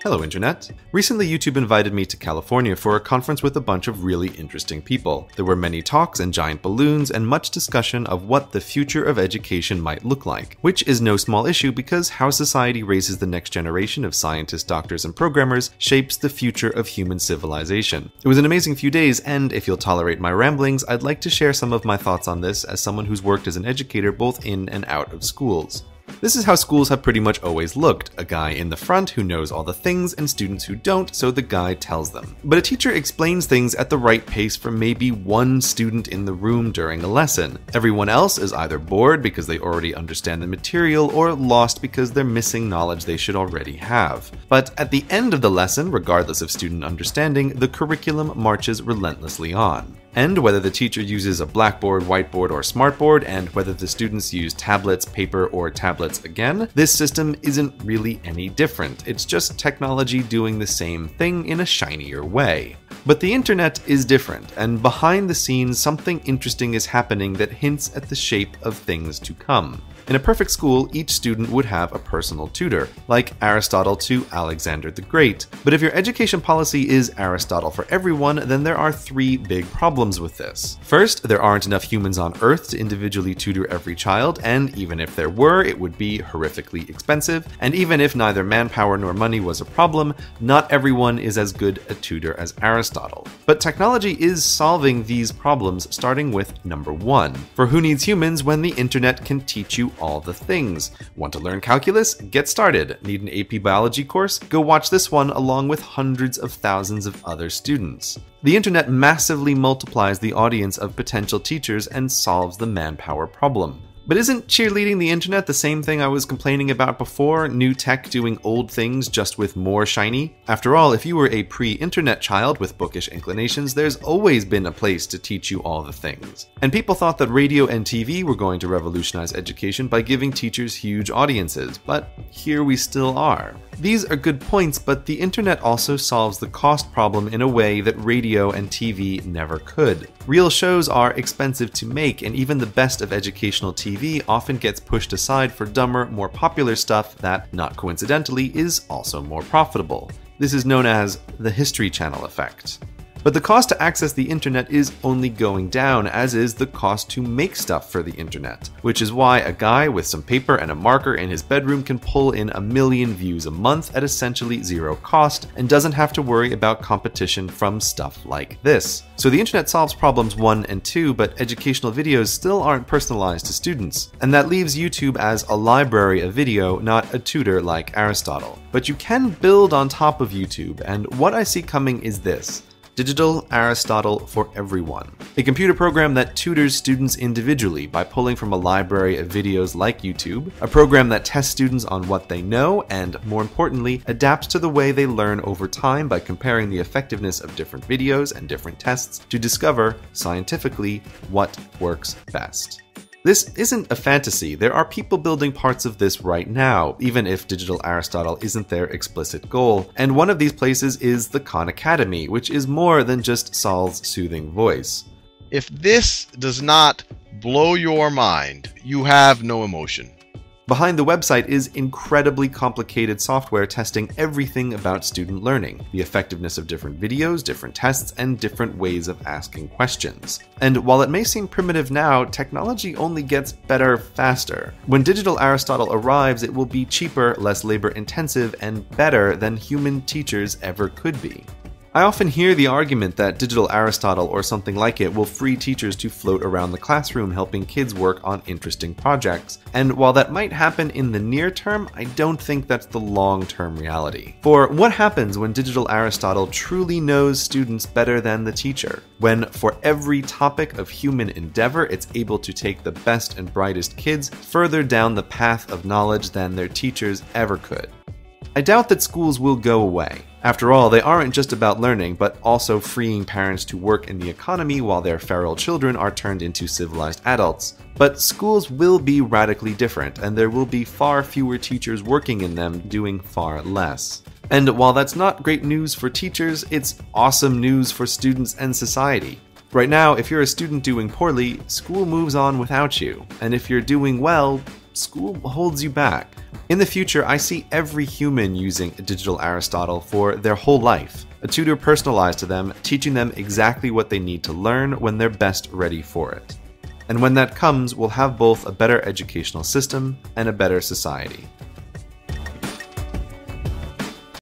Hello Internet! Recently YouTube invited me to California for a conference with a bunch of really interesting people. There were many talks and giant balloons and much discussion of what the future of education might look like, which is no small issue because how society raises the next generation of scientists, doctors, and programmers shapes the future of human civilization. It was an amazing few days, and if you'll tolerate my ramblings, I'd like to share some of my thoughts on this as someone who's worked as an educator both in and out of schools. This is how schools have pretty much always looked. A guy in the front who knows all the things and students who don't, so the guy tells them. But a teacher explains things at the right pace for maybe one student in the room during a lesson. Everyone else is either bored because they already understand the material or lost because they're missing knowledge they should already have. But at the end of the lesson, regardless of student understanding, the curriculum marches relentlessly on. And whether the teacher uses a blackboard, whiteboard, or smartboard, and whether the students use tablets, paper, or tablets again, this system isn't really any different. It's just technology doing the same thing in a shinier way. But the internet is different, and behind the scenes something interesting is happening that hints at the shape of things to come. In a perfect school, each student would have a personal tutor, like Aristotle to Alexander the Great. But if your education policy is Aristotle for everyone, then there are three big problems with this. First, there aren't enough humans on Earth to individually tutor every child, and even if there were, it would be horrifically expensive. And even if neither manpower nor money was a problem, not everyone is as good a tutor as Aristotle. But technology is solving these problems, starting with number one. For who needs humans when the internet can teach you all the things? Want to learn calculus? Get started. Need an AP biology course? Go watch this one along with hundreds of thousands of other students. The internet massively multiplies the audience of potential teachers and solves the manpower problem. But isn't cheerleading the internet the same thing I was complaining about before? New tech doing old things just with more shiny? After all, if you were a pre-internet child with bookish inclinations, there's always been a place to teach you all the things. And people thought that radio and TV were going to revolutionize education by giving teachers huge audiences, but here we still are. These are good points, but the internet also solves the cost problem in a way that radio and TV never could. Real shows are expensive to make, and even the best of educational TV often gets pushed aside for dumber, more popular stuff that, not coincidentally, is also more profitable. This is known as the History Channel effect. But the cost to access the internet is only going down, as is the cost to make stuff for the internet, which is why a guy with some paper and a marker in his bedroom can pull in 1 million views a month at essentially zero cost and doesn't have to worry about competition from stuff like this. So the internet solves problems 1 and 2, but educational videos still aren't personalized to students. And that leaves YouTube as a library of video, not a tutor like Aristotle. But you can build on top of YouTube, and what I see coming is this: Digital Aristotle for everyone. A computer program that tutors students individually by pulling from a library of videos like YouTube, a program that tests students on what they know and, more importantly, adapts to the way they learn over time by comparing the effectiveness of different videos and different tests to discover, scientifically, what works best. This isn't a fantasy. There are people building parts of this right now, even if Digital Aristotle isn't their explicit goal. And one of these places is the Khan Academy, which is more than just Saul's soothing voice. If this does not blow your mind, you have no emotion. Behind the website is incredibly complicated software testing everything about student learning, the effectiveness of different videos, different tests, and different ways of asking questions. And while it may seem primitive now, technology only gets better faster. When Digital Aristotle arrives, it will be cheaper, less labor-intensive, and better than human teachers ever could be. I often hear the argument that Digital Aristotle or something like it will free teachers to float around the classroom helping kids work on interesting projects. And while that might happen in the near term, I don't think that's the long-term reality. For what happens when Digital Aristotle truly knows students better than the teacher? When for every topic of human endeavor, it's able to take the best and brightest kids further down the path of knowledge than their teachers ever could. I doubt that schools will go away. After all, they aren't just about learning, but also freeing parents to work in the economy while their feral children are turned into civilized adults. But schools will be radically different, and there will be far fewer teachers working in them doing far less. And while that's not great news for teachers, it's awesome news for students and society. Right now, if you're a student doing poorly, school moves on without you. And if you're doing well, school holds you back. In the future, I see every human using a digital Aristotle for their whole life. A tutor personalized to them, teaching them exactly what they need to learn when they're best ready for it. And when that comes, we'll have both a better educational system and a better society.